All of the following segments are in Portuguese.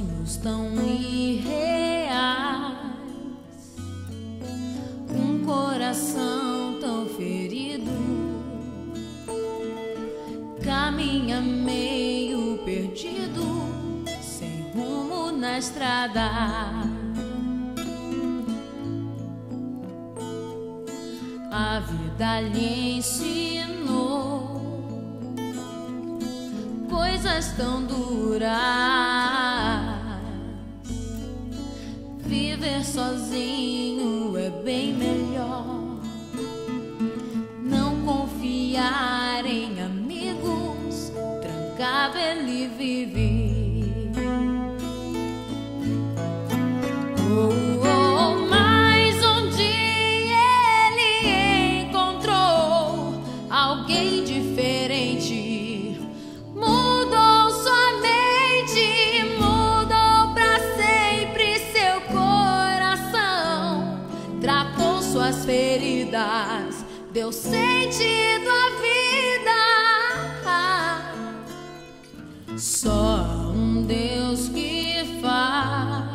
sonhos tão irreais, um coração tão ferido, caminha meio perdido, sem rumo na estrada. A vida lhe ensinou coisas tão duras. Viver sozinho é bem melhor. Não confiar em amigos, trancado ele vive. Mas um dia ele encontrou alguém diferente. Mudou sua mente, mudou pra sempre seu coração. Tratou suas feridas, deu sentido à vida. Só um Deus que faz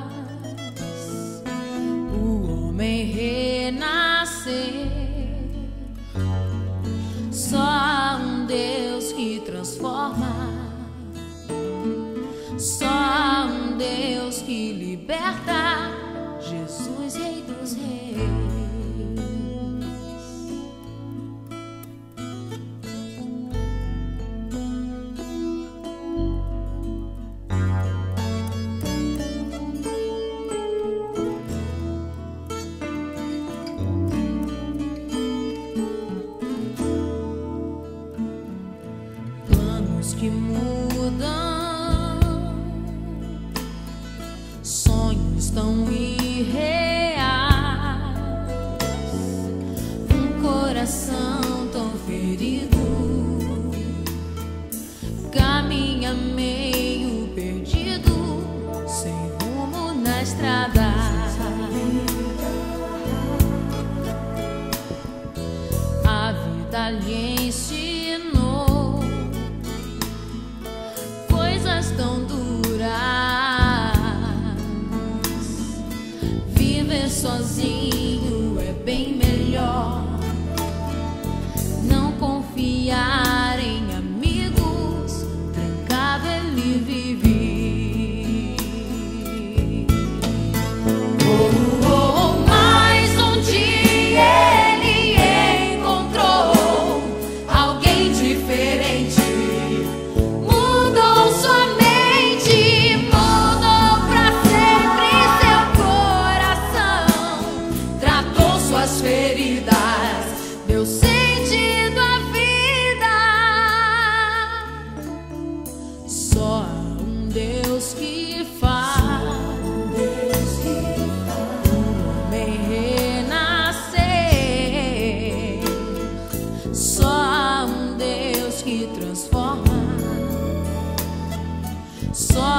o homem renascer. Só um Deus que transforma. Só um Deus que liberta. Jesus, Rei dos Reis. Planos que mudam, sonhos tão irreais, um coração tão ferido, caminha meio perdido, sem rumo na estrada. A vida lhe ensinou coisas tão duras. Viver sozinho é bem melhor. Não confiar em amigos, trancado ele vive. Mas um dia ele encontrou alguém diferente. Mudou sua mente, mudou pra sempre seu coração. Tratou suas feridas, deu sentido à vida. Só um Deus que faz o homem renascer. Só um Deus que transforma. Só